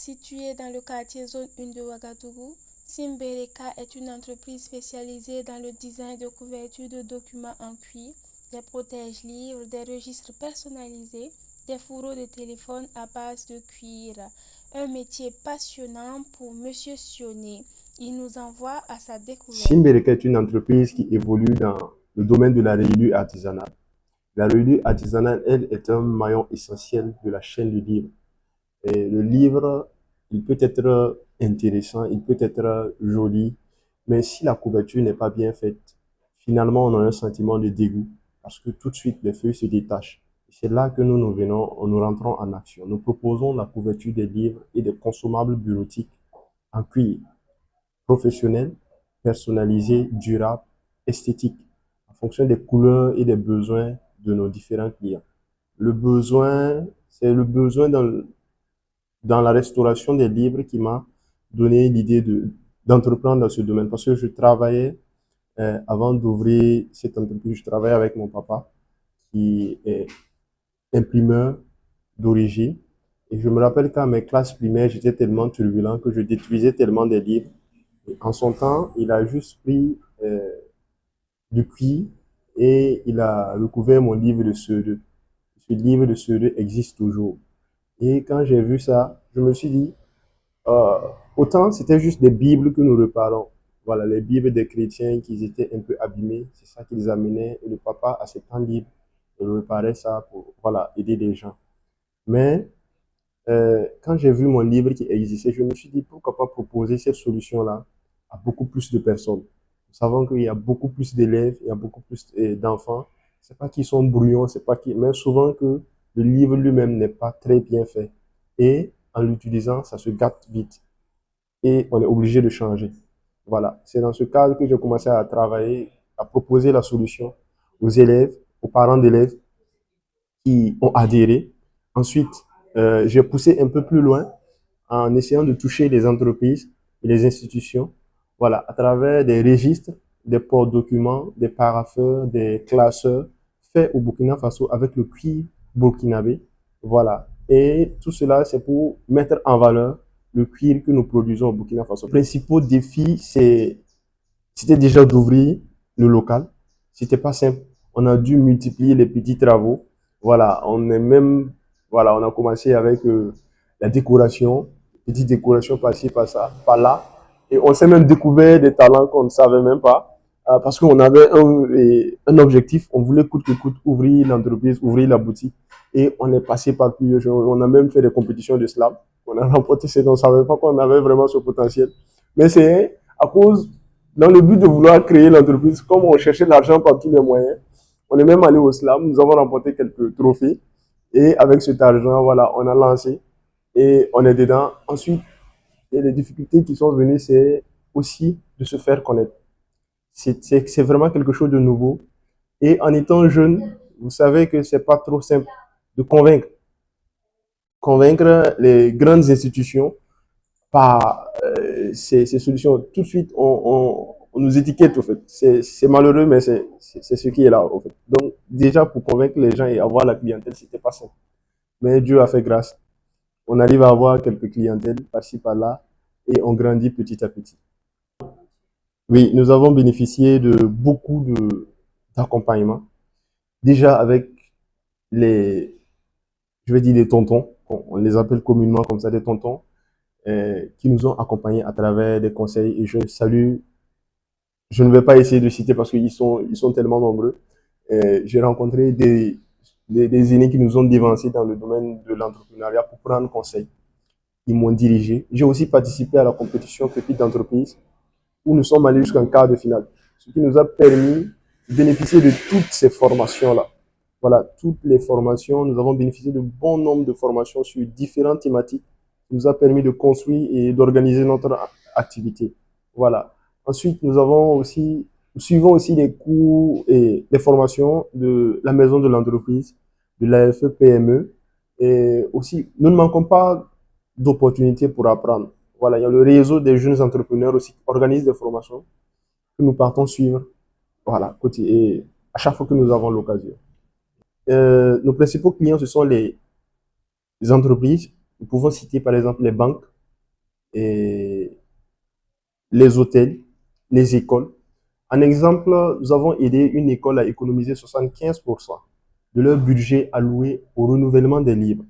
Située dans le quartier Zone 1 de Ouagadougou, Simbereka est une entreprise spécialisée dans le design de couverture de documents en cuir, des protège-livres, des registres personnalisés, des fourreaux de téléphone à base de cuir. Un métier passionnant pour Monsieur Sionné. Il nous envoie à sa découverte. Simbereka est une entreprise qui évolue dans le domaine de la reliure artisanale. La reliure artisanale, elle, est un maillon essentiel de la chaîne du livre. Et le livre, il peut être intéressant, il peut être joli, mais si la couverture n'est pas bien faite, finalement, on a un sentiment de dégoût parce que tout de suite, les feuilles se détachent. C'est là que nous venons, nous rentrons en action. Nous proposons la couverture des livres et des consommables bureautiques en cuir, professionnel, personnalisé, durable, esthétique, en fonction des couleurs et des besoins de nos différents clients. Le besoin, c'est le besoin dans la restauration des livres qui m'a donné l'idée d'entreprendre dans ce domaine parce que je travaillais, avant d'ouvrir cette entreprise, je travaillais avec mon papa qui est imprimeur d'origine. Et je me rappelle qu'à mes classes primaires, j'étais tellement turbulent que je détruisais tellement des livres. Et en son temps, il a juste pris du cuir et il a recouvert mon livre de Seuret. Ce livre de Seuret existe toujours. Et quand j'ai vu ça, je me suis dit, euh, autant c'était juste des Bibles que nous reparons. Voilà, les Bibles des chrétiens qui étaient un peu abîmées, c'est ça qu'ils amenaient. Et le papa, à ses temps libres, il réparait ça pour, voilà, aider les gens. Mais quand j'ai vu mon livre qui existait, je me suis dit, pourquoi pas proposer cette solution-là à beaucoup plus de personnes. Nous savons qu'il y a beaucoup plus d'élèves, il y a beaucoup plus d'enfants. C'est pas qu'ils sont brouillons, c'est pas qu'ils, mais souvent que le livre lui-même n'est pas très bien fait. Et en l'utilisant, ça se gâte vite. Et on est obligé de changer. Voilà. C'est dans ce cadre que j'ai commencé à travailler, à proposer la solution aux élèves, aux parents d'élèves qui ont adhéré. Ensuite, j'ai poussé un peu plus loin en essayant de toucher les entreprises et les institutions, voilà, à travers des registres, des porte-documents, des parapheurs, des classeurs faits au Burkina Faso avec le cuir burkinabé, voilà. Et tout cela, c'est pour mettre en valeur le cuir que nous produisons au Burkina Faso. Le principal défi, c'était déjà d'ouvrir le local. C'était pas simple. On a dû multiplier les petits travaux. Voilà, voilà, on a commencé avec la décoration, petite décoration par-ci, par-ça, par-là. Et on s'est même découvert des talents qu'on ne savait même pas, parce qu'on avait un objectif. On voulait coûte que coûte ouvrir l'entreprise, ouvrir la boutique. Et on est passé par plusieurs choses. On a même fait des compétitions de slam. On a remporté ces dons. On ne savait pas qu'on avait vraiment ce potentiel. Mais c'est à cause, dans le but de vouloir créer l'entreprise, comme on cherchait l'argent par tous les moyens, on est même allé au slam. Nous avons remporté quelques trophées. Et avec cet argent, voilà, on a lancé et on est dedans. Ensuite, et les difficultés qui sont venues, c'est aussi de se faire connaître. C'est vraiment quelque chose de nouveau. Et en étant jeune, vous savez que c'est pas trop simple de convaincre les grandes institutions par ces solutions. Tout de suite, on nous étiquette, au fait. C'est malheureux, mais c'est ce qui est là, au fait. Donc, déjà, pour convaincre les gens et avoir la clientèle, c'était pas simple. Mais Dieu a fait grâce. On arrive à avoir quelques clientèles par-ci, par-là, et on grandit petit à petit. Oui, nous avons bénéficié de beaucoup d'accompagnement. Déjà avec les, je vais dire les tontons, on les appelle communément comme ça, des tontons, qui nous ont accompagnés à travers des conseils. Et je salue, je ne vais pas essayer de citer parce ils sont tellement nombreux. J'ai rencontré des aînés qui nous ont dévancés dans le domaine de l'entrepreneuriat pour prendre conseil. Ils m'ont dirigé. J'ai aussi participé à la compétition Pépite d'entreprise où nous sommes allés jusqu'en quart de finale. Ce qui nous a permis de bénéficier de toutes ces formations-là. Voilà, toutes les formations, nous avons bénéficié de bon nombre de formations sur différentes thématiques qui nous a permis de construire et d'organiser notre activité. Voilà. Ensuite, nous suivons aussi les cours et les formations de la maison de l'entreprise, de l'AFE PME. Et aussi, nous ne manquons pas d'opportunités pour apprendre. Voilà, il y a le réseau des jeunes entrepreneurs aussi qui organise des formations que nous partons suivre. Voilà, et à chaque fois que nous avons l'occasion. Nos principaux clients, ce sont les entreprises. Nous pouvons citer par exemple les banques, et les hôtels, les écoles. En exemple, nous avons aidé une école à économiser 75% de leur budget alloué au renouvellement des livres,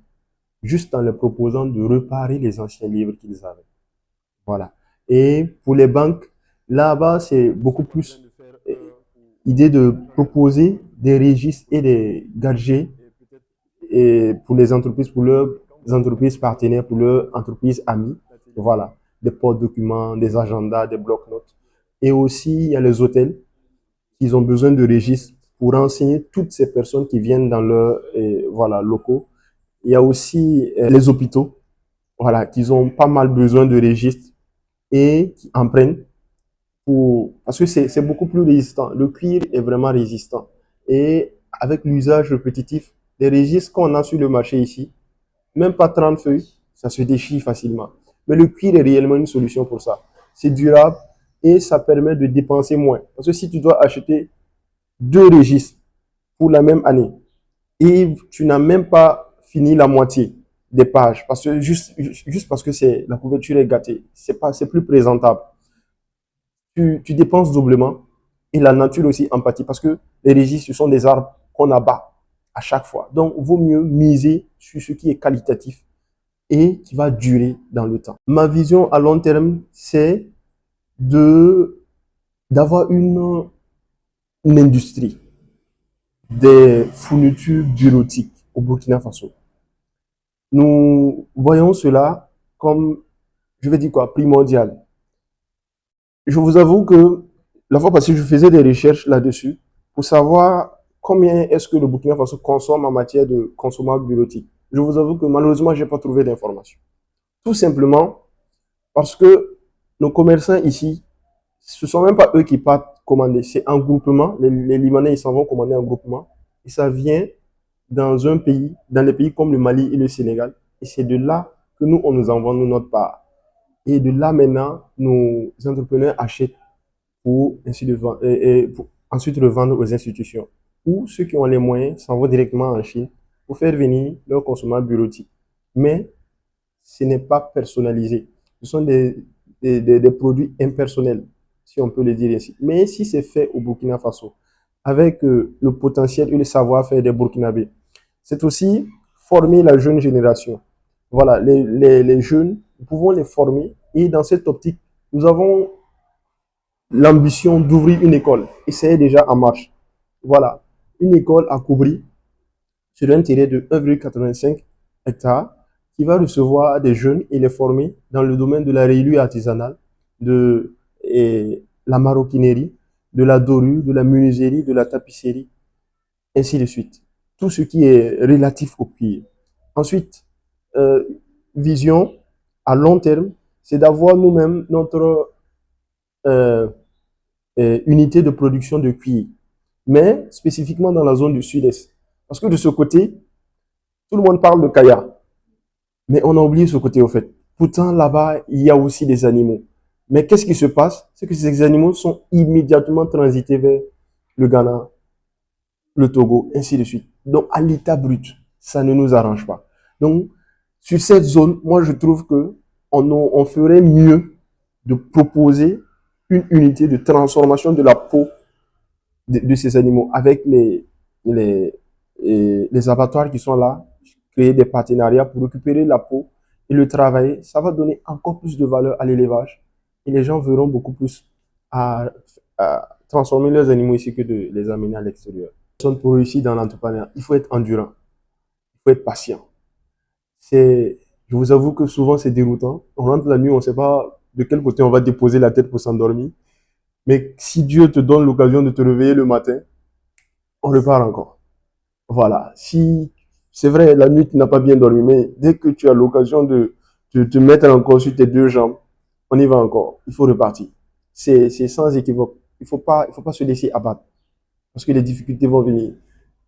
juste en leur proposant de réparer les anciens livres qu'ils avaient. Voilà. Et pour les banques, là-bas, c'est beaucoup plus idée de proposer des registres et des gadgets et pour les entreprises, pour leurs entreprises partenaires, pour leurs entreprises amies. Voilà. Des porte-documents, des agendas, des blocs-notes. Et aussi, il y a les hôtels qui ont besoin de registres pour renseigner toutes ces personnes qui viennent dans leurs voilà, locaux. Il y a aussi les hôpitaux, voilà, qui ont pas mal besoin de registres et qui en prennent parce que c'est beaucoup plus résistant. Le cuir est vraiment résistant. Et avec l'usage répétitif, les registres qu'on a sur le marché ici, même pas 30 feuilles, ça se déchire facilement. Mais le cuir est réellement une solution pour ça. C'est durable et ça permet de dépenser moins. Parce que si tu dois acheter deux registres pour la même année et tu n'as même pas fini la moitié des pages, parce que juste parce que la couverture est gâtée, c'est plus présentable. Tu dépenses doublement et la nature aussi empathie parce que les registres, ce sont des arbres qu'on abat à chaque fois. Donc, il vaut mieux miser sur ce qui est qualitatif et qui va durer dans le temps. Ma vision à long terme, c'est d'avoir une industrie des fournitures bureautiques au Burkina Faso. Nous voyons cela comme, je vais dire quoi, primordial. Je vous avoue que la fois passée, je faisais des recherches là-dessus pour savoir combien est-ce que le Burkina Faso consomme en matière de consommables bureautiques. Je vous avoue que malheureusement, je n'ai pas trouvé d'informations. Tout simplement parce que nos commerçants ici, ce ne sont même pas eux qui partent commander, c'est un groupement. Les Libanais, ils s'en vont commander un groupement et ça vient dans un pays, dans les pays comme le Mali et le Sénégal. Et c'est de là que nous, on nous envoie notre part. Et de là maintenant, nos entrepreneurs achètent pour, ainsi de vendre, et pour ensuite revendre aux institutions. Ou ceux qui ont les moyens s'en vont directement en Chine pour faire venir leurs consommables bureautiques. Mais ce n'est pas personnalisé. Ce sont des produits impersonnels, si on peut le dire ainsi. Mais si c'est fait au Burkina Faso, avec le potentiel et le savoir-faire des Burkinabés, c'est aussi former la jeune génération. Voilà, les jeunes, nous pouvons les former. Et dans cette optique, nous avons l'ambition d'ouvrir une école. Et c'est déjà en marche. Voilà, une école à Koubri sur un terrain de 1,85 hectares qui va recevoir des jeunes et les former dans le domaine de la rayure artisanale, de la maroquinerie, de la dorure, de la menuiserie, de la tapisserie, ainsi de suite. Tout ce qui est relatif au cuir. Ensuite, euh, vision à long terme, c'est d'avoir nous-mêmes notre euh, unité de production de cuir, mais spécifiquement dans la zone du sud-est. Parce que de ce côté, tout le monde parle de Kaya, mais on a oublié ce côté au fait. Pourtant, là-bas, il y a aussi des animaux. Mais qu'est-ce qui se passe? C'est que ces animaux sont immédiatement transités vers le Ghana, le Togo, ainsi de suite. Donc, à l'état brut, ça ne nous arrange pas. Donc, sur cette zone, moi, je trouve que on ferait mieux de proposer une unité de transformation de la peau de ces animaux avec les, les abattoirs qui sont là, créer des partenariats pour récupérer la peau et le travailler. Ça va donner encore plus de valeur à l'élevage et les gens verront beaucoup plus à transformer leurs animaux ici que de les amener à l'extérieur. Pour réussir dans l'entrepreneuriat, il faut être endurant, il faut être patient. Je vous avoue que souvent c'est déroutant. On rentre la nuit, on ne sait pas de quel côté on va déposer la tête pour s'endormir. Mais si Dieu te donne l'occasion de te réveiller le matin, on repart encore. Voilà. Si c'est vrai, la nuit, tu n'as pas bien dormi, mais dès que tu as l'occasion de te mettre encore sur tes deux jambes, on y va encore. Il faut repartir. C'est sans équivoque. Il faut pas se laisser abattre parce que les difficultés vont venir.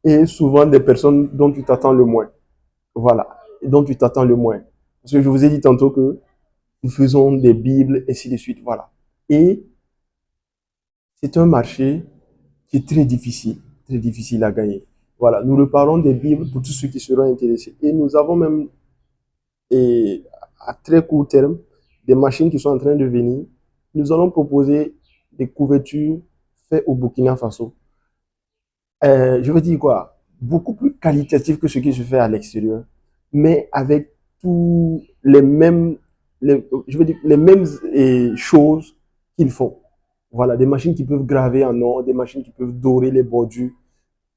Et souvent des personnes dont tu t'attends le moins. Voilà. Et dont tu t'attends le moins. Parce que je vous ai dit tantôt que nous faisons des Bibles, ainsi de suite. Voilà. Et c'est un marché qui est très difficile à gagner. Voilà, nous reparlons des Bibles pour tous ceux qui seront intéressés. Et nous avons même, et à très court terme, des machines qui sont en train de venir. Nous allons proposer des couvertures faites au Burkina Faso. Je veux dire quoi? Beaucoup plus qualitatif que ce qui se fait à l'extérieur, mais avec tous les mêmes, je veux dire, les mêmes choses qu'ils font. Voilà, des machines qui peuvent graver en or, des machines qui peuvent dorer les bordures.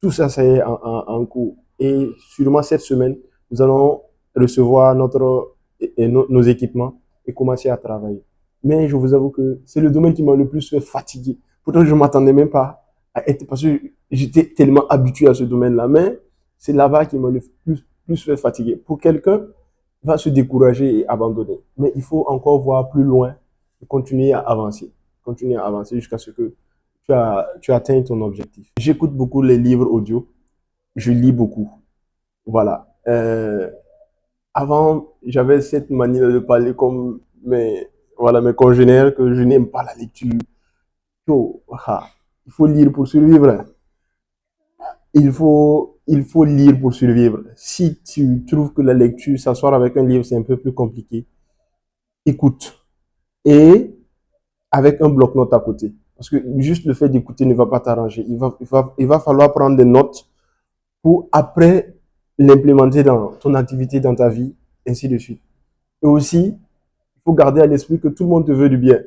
Tout ça, ça est en cours. Et sûrement cette semaine, nous allons recevoir nos équipements et commencer à travailler. Mais je vous avoue que c'est le domaine qui m'a le plus fait fatiguer. Pourtant, je ne m'attendais même pas à être, parce que j'étais tellement habitué à ce domaine-là. Mais c'est là-bas qui m'a le plus fait fatiguer. Pour quelqu'un, il va se décourager et abandonner. Mais il faut encore voir plus loin et continuer à avancer. Continuer à avancer jusqu'à ce que tu atteignes ton objectif. J'écoute beaucoup les livres audio. Je lis beaucoup. Voilà. Avant, j'avais cette manière de parler comme mes congénères, que je n'aime pas la lecture. Il faut lire pour survivre. Hein. Il faut lire pour survivre. Si tu trouves que la lecture, s'asseoir avec un livre, c'est un peu plus compliqué, écoute. Et avec un bloc-notes à côté. Parce que juste le fait d'écouter ne va pas t'arranger. Il va falloir prendre des notes pour après l'implémenter dans ton activité, dans ta vie, ainsi de suite. Et aussi, il faut garder à l'esprit que tout le monde te veut du bien.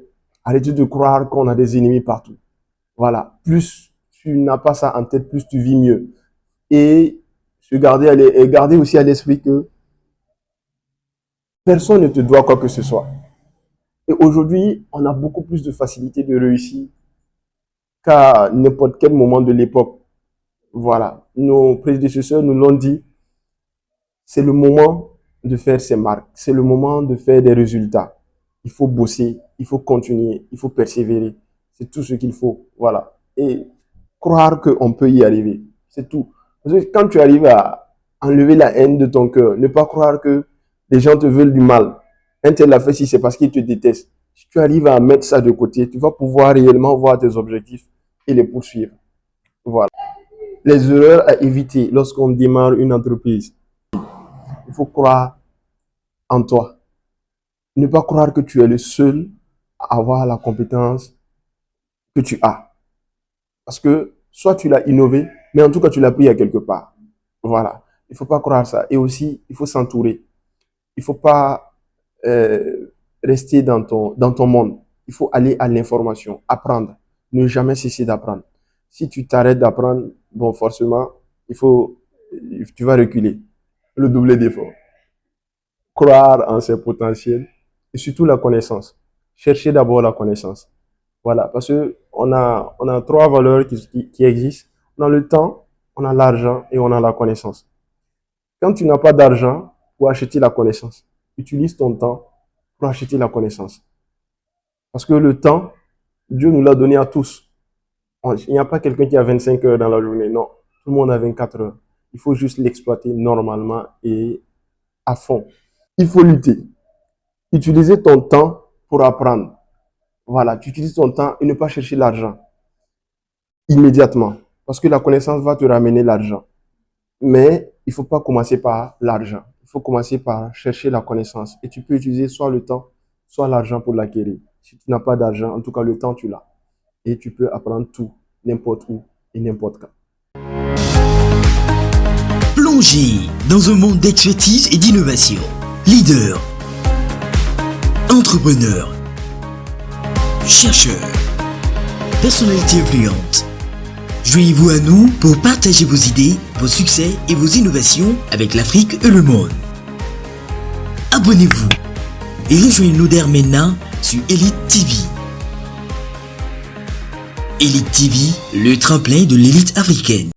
Arrêtez de croire qu'on a des ennemis partout. Voilà. Plus tu n'as pas ça en tête, plus tu vis mieux. Et garder aussi à l'esprit que personne ne te doit quoi que ce soit. Et aujourd'hui, on a beaucoup plus de facilité de réussir qu'à n'importe quel moment de l'époque. Voilà. Nos prédécesseurs nous l'ont dit. C'est le moment de faire ses marques. C'est le moment de faire des résultats. Il faut bosser, il faut continuer, il faut persévérer. C'est tout ce qu'il faut. Voilà. Et croire qu'on peut y arriver. C'est tout. Parce que quand tu arrives à enlever la haine de ton cœur, ne pas croire que les gens te veulent du mal. Un tel l'a fait si c'est parce qu'il te déteste. Si tu arrives à mettre ça de côté, tu vas pouvoir réellement voir tes objectifs et les poursuivre. Voilà. Les erreurs à éviter lorsqu'on démarre une entreprise. Il faut croire en toi. Ne pas croire que tu es le seul à avoir la compétence que tu as. Parce que soit tu l'as innové, mais en tout cas tu l'as pris à quelque part. Voilà. Il ne faut pas croire ça. Et aussi, il faut s'entourer. Il ne faut pas rester dans ton monde. Il faut aller à l'information, apprendre. Ne jamais cesser d'apprendre. Si tu t'arrêtes d'apprendre, bon, forcément, tu vas reculer. Le doubler d'effort. Croire en ses potentiels et surtout la connaissance. Chercher d'abord la connaissance. Voilà, parce que on a 3 valeurs qui existent. On a le temps, on a l'argent et on a la connaissance. Quand tu n'as pas d'argent pour acheter la connaissance, utilise ton temps pour acheter la connaissance. Parce que le temps, Dieu nous l'a donné à tous. Il n'y a pas quelqu'un qui a 25 heures dans la journée. Non, tout le monde a 24 heures. Il faut juste l'exploiter normalement et à fond. Il faut lutter. Utiliser ton temps pour apprendre. Voilà, tu utilises ton temps et ne pas chercher l'argent immédiatement. Parce que la connaissance va te ramener l'argent. Mais il ne faut pas commencer par l'argent. Il faut commencer par chercher la connaissance. Et tu peux utiliser soit le temps, soit l'argent pour l'acquérir. Si tu n'as pas d'argent, en tout cas le temps, tu l'as. Et tu peux apprendre tout, n'importe où et n'importe quand. Plongez dans un monde d'expertise et d'innovation. Leader, entrepreneur, chercheur, personnalité influente. Joignez-vous à nous pour partager vos idées, vos succès et vos innovations avec l'Afrique et le monde. Abonnez-vous et rejoignez-nous dès maintenant sur Elite TV. Elite TV, le tremplin de l'élite africaine.